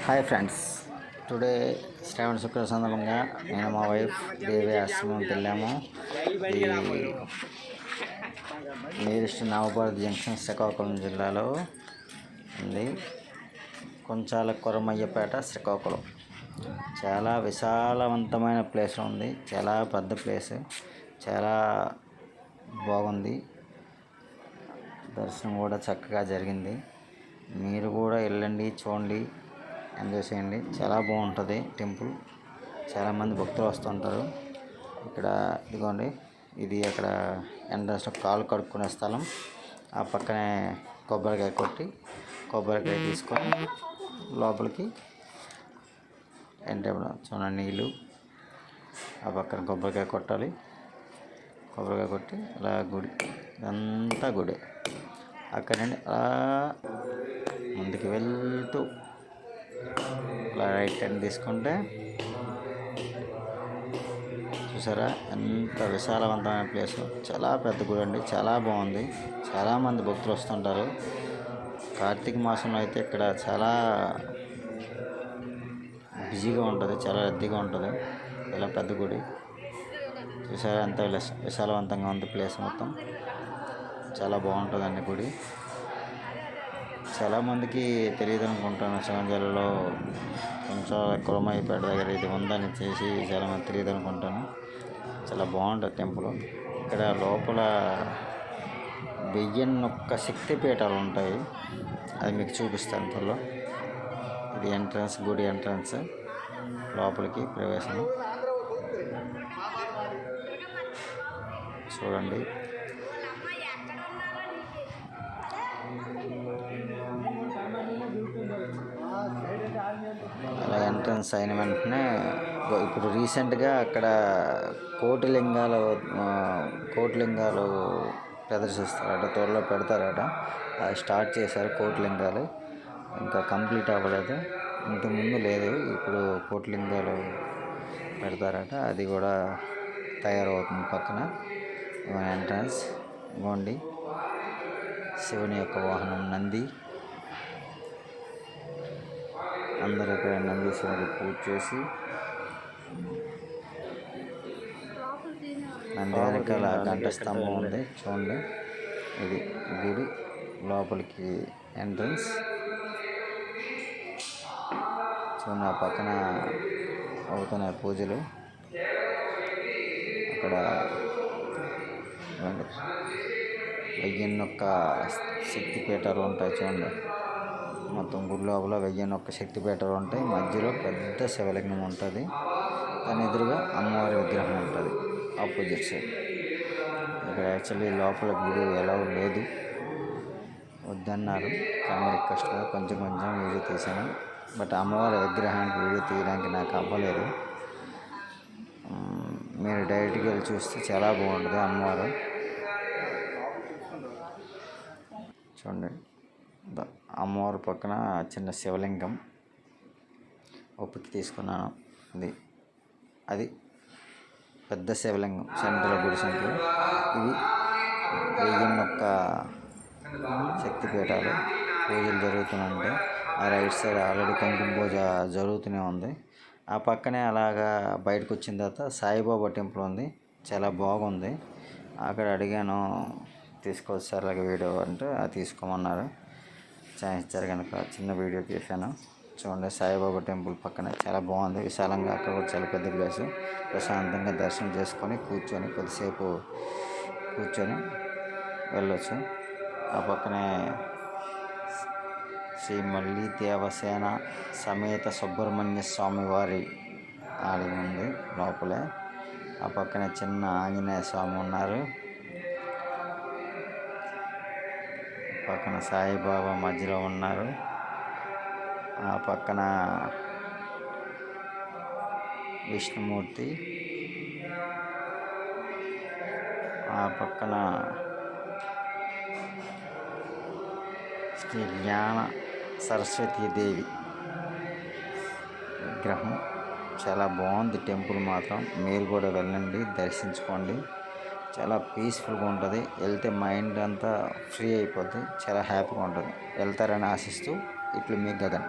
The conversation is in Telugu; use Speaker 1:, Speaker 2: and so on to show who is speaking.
Speaker 1: హాయ్ ఫ్రెండ్స్, టుడే శ్రావణ శుక్ర సందర్భంగా నేను మా వైఫ్ దేవి ఆశ్రమంకి వెళ్ళాము. ఈ నియరెస్ట్ నవభారత్ జంక్షన్ శ్రీకాకుళం జిల్లాలో ఉంది. కొంచాల కొరమయ్యపేట, శ్రీకాకుళం. చాలా విశాలవంతమైన ప్లేస్ ఉంది. చాలా పెద్ద ప్లేస్, చాలా బాగుంది. దర్శనం కూడా చక్కగా జరిగింది. మీరు కూడా వెళ్ళండి, చూడండి, ఎంజాయ్ చేయండి. చాలా బాగుంటుంది టెంపుల్. చాలామంది భక్తులు వస్తుంటారు. ఇక్కడ ఇదిగోండి, ఇది అక్కడ ఎంట్రన్స్లో కాలు కడుక్కునే స్థలం. ఆ పక్కనే కొబ్బరికాయ కొట్టి కొబ్బరికాయ తీసుకొని లోపలికి ఎంటర్. చూడండి, నీళ్ళు. ఆ పక్కన కొబ్బరికాయ కొట్టాలి. కొబ్బరికాయ కొట్టి అలా గుడి, ఇదంతా గుడి. అక్కడ నుండి అలా ముందుకు వెళ్తూ అలా రైట్ హ్యాండ్ తీసుకుంటే చూసారా ఎంత విశాలవంతమైన ప్లేసు. చాలా పెద్ద గుడి అండి, చాలా బాగుంది. చాలామంది భక్తులు వస్తుంటారు. కార్తీక మాసంలో అయితే ఇక్కడ చాలా బిజీగా ఉంటుంది, చాలా రద్దీగా ఉంటుంది. ఇలా పెద్ద గుడి చూసారా ఎంత విశాలవంతంగా ఉంది ప్లేస్ మొత్తం. చాలా బాగుంటుందండి గుడి. చాలామందికి తెలియదు అనుకుంటాను, శ్రీకాకుళం జిల్లాలో కొంచెం కొరమయ్యపేట దగ్గర ఇది ఉందని చేసి చాలామంది తెలియదు అనుకుంటాను. చాలా బాగుంటుంది టెంపుల్. ఇక్కడ లోపల 1001 శక్తిపీఠాలు ఉంటాయి. అది మీకు చూపిస్తాను త్వరలో. ఇది ఎంట్రన్స్, గుడి ఎంట్రన్స్, లోపలికి ప్రవేశం. చూడండి, అలా ఎంట్రన్స్ అయిన వెంటనే ఇప్పుడు రీసెంట్గా అక్కడ కోటిలింగాలు ప్రదర్శిస్తారట, త్వరలో పెడతారట. అది స్టార్ట్ చేశారు. కోటిలింగాలు ఇంకా కంప్లీట్ అవ్వలేదు. ఇంతకుముందు లేదు, ఇప్పుడు కోటిలింగాలు పెడతారట. అది కూడా తయారవుతుంది. పక్కన ఎంట్రన్స్ ఇవ్వండి. శివుని యొక్క వాహనం నంది. అందరూ ఇక్కడ నందీశ్వరుడికి పూజ చేసి, నంది వెనకాల గంట స్తంభం ఉంది. చూడండి, ఇది గుడి లోపలికి ఎంట్రన్స్. చూడండి, ఆ పక్కన అవుతున్నాయి పూజలు. అక్కడ 1001 శక్తిపీఠాలు ఉంటాయి. చూడండి, మొత్తం గుడి లోపల 1001 శక్తిపీఠాలు ఉంటాయి. మధ్యలో పెద్ద శివలింగం ఉంటుంది. దాని ఎదురుగా అమ్మవారి విగ్రహం ఉంటుంది ఆపోజిట్ సైడ్. ఇక్కడ యాక్చువల్లీ లోపల గుడి ఎలా లేదు, వద్దన్నారు. కానీ రిక్వెస్ట్గా కొంచెం వీడియో తీశాను. బట్ అమ్మవారి విగ్రహానికి వీడియో తీయడానికి నాకు అవ్వలేదు. మీరు డైరెక్ట్గా వెళ్ళి చూస్తే చాలా బాగుంటుంది అమ్మవారు. చూడండి, అమ్మవారి పక్కన చిన్న శివలింగం ఒప్పికి తీసుకున్నాను. అది పెద్ద శివలింగం సెంటర్లో, గుడి సెంటర్లో. ఇవి 1001 శక్తిపీఠాలు. పూజలు జరుగుతున్నాయంటే ఆ రైట్ సైడ్ ఆల్రెడీ కుంకుమ పూజ జరుగుతూనే ఉంది. ఆ పక్కనే అలాగా బయటకు వచ్చిన తర్వాత సాయిబాబా టెంపుల్ ఉంది. చాలా బాగుంది. అక్కడ అడిగాను, తీసుకొచ్చారు అలాగే వీడియో అంటే అది తీసుకోమన్నారు. ఛాన్స్ ఇచ్చారు కనుక చిన్న వీడియో తీశాను. చూడండి, సాయిబాబా టెంపుల్ పక్కన చాలా బాగుంది, విశాలంగా. అక్కడ కూడా చాలా పెద్ద ప్లేసు. ప్రశాంతంగా దర్శనం చేసుకొని కూర్చొని కొద్దిసేపు కూర్చొని వెళ్ళొచ్చు. ఆ పక్కనే శ్రీ మల్లి దేవసేన సమేత సుబ్రహ్మణ్య స్వామి వారి ఆలయం ఉంది లోపలే. ఆ పక్కనే చిన్న ఆంజనేయ స్వామి ఉన్నారు. పక్కన సాయిబాబా మధ్యలో ఉన్నారు. ఆ పక్కన విష్ణుమూర్తి, ఆ పక్కన శ్రీ జ్ఞాన సరస్వతీదేవి విగ్రహం. చాలా బాగుంది టెంపుల్ మాత్రం. మీరు కూడా వెళ్ళండి, దర్శించుకోండి. చాలా పీస్ఫుల్గా ఉంటుంది. వెళ్తే మైండ్ అంతా ఫ్రీ అయిపోద్ది. చాలా హ్యాపీగా ఉంటుంది. వెళ్తారని ఆశిస్తూ ఇట్లు మీ గగన్.